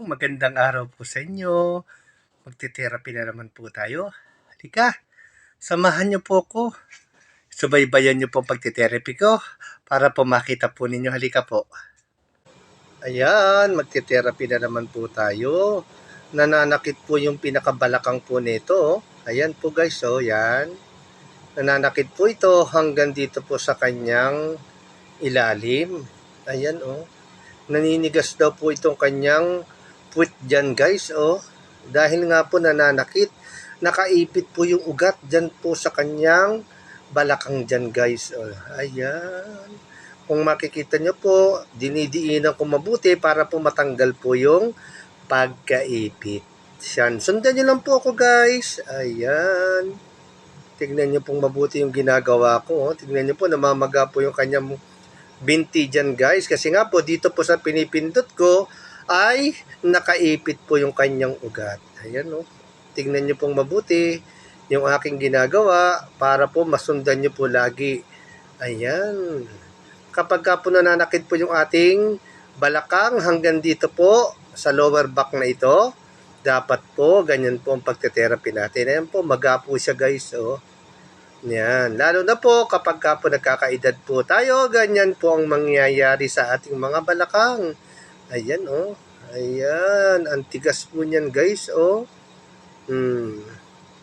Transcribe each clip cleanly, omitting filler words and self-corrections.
magandang araw po sa inyo. Magte-therapy na naman po tayo. Halika, samahan niyo po ako. Subaybayan niyo po ang pagte-therapy ko para po makita po ninyo. Halika po. Ayan, magte-therapy na naman po tayo. Nananakit po yung pinakabalakang po nito. Ayan po guys, yan. Nananakit po ito hanggang dito po sa kanyang ilalim. Ayan naninigas daw po itong kanyang puwit dyan guys, dahil nga po nananakit, nakaipit po yung ugat dyan po sa kanyang balakang dyan guys, ayan. Kung makikita nyo po, dinidiinan ko mabuti para po matanggal po yung pagkaipit. Sundan nyo lang po ako guys, ayan. Tignan nyo pong mabuti yung ginagawa ko, tignan nyo po, namamaga po yung kanyang binti dyan guys, kasi nga po dito po sa pinipindot ko ay nakaipit po yung kanyang ugat. Ayan tingnan nyo pong mabuti yung aking ginagawa para po masundan nyo po lagi. Ayan, kapag ka po nananakit po yung ating balakang hanggang dito po sa lower back na ito, dapat po ganyan po ang pagte-therapy natin. Ayan po, maga po siya guys, yan, lalo na po kapag ka po nagkakaedad po tayo, ganyan po ang mangyayari sa ating mga balakang. Ayan ayan, ang tigas po niyan guys,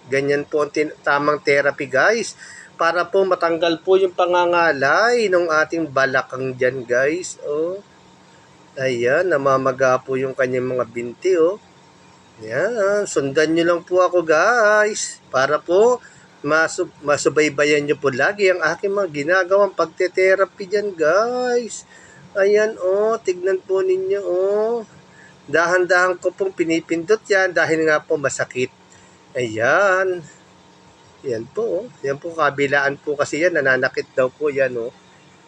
ganyan po ang tamang therapy guys, para po matanggal po yung pangangalay ng ating balakang dyan guys, ayan, namamaga po yung kanyang mga binti, yan, sundan nyo lang po ako guys, para po masubaybayan nyo po lagi ang aking mga ginagawang pagte-therapy dyan guys. Ayan tignan po ninyo dahan-dahan ko pong pinipindot yan dahil nga po masakit. Ayan, yan po yan po, kabilaan po kasi yan, nananakit daw po yan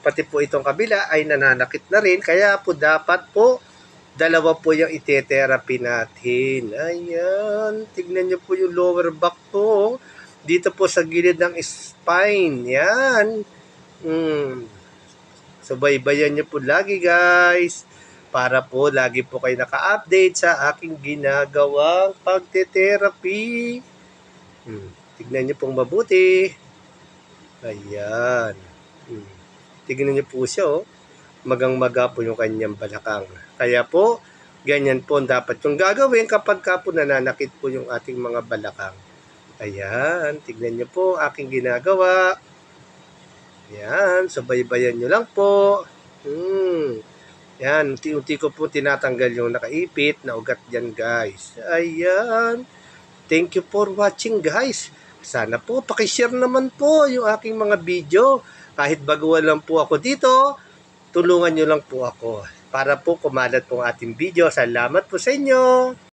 pati po itong kabila ay nananakit na rin, kaya po dapat po dalawa po yung ite-therapy natin. Ayan, tignan nyo po yung lower back po, dito po sa gilid ng spine. Yan. Subaybayan nyo po lagi guys, para po lagi po kayo naka-update sa aking ginagawang pagte-therapy. Tignan nyo pong mabuti. Ayan. Tignan nyo po siya magang-maga po yung kanyang balakang. Kaya po, ganyan po dapat yung gagawin kapag ka po nananakit po yung ating mga balakang. Ayan, tignan nyo po aking ginagawa. Ayan, subaybayan nyo lang po. Ayan, unti-unti ko po tinatanggal yung nakaipit na ugat dyan guys. Ayan, thank you for watching guys. Sana po pakishare naman po yung aking mga video. Kahit baguhan lang po ako dito, tulungan nyo lang po ako para po kumalat po ang ating video. Salamat po sa inyo.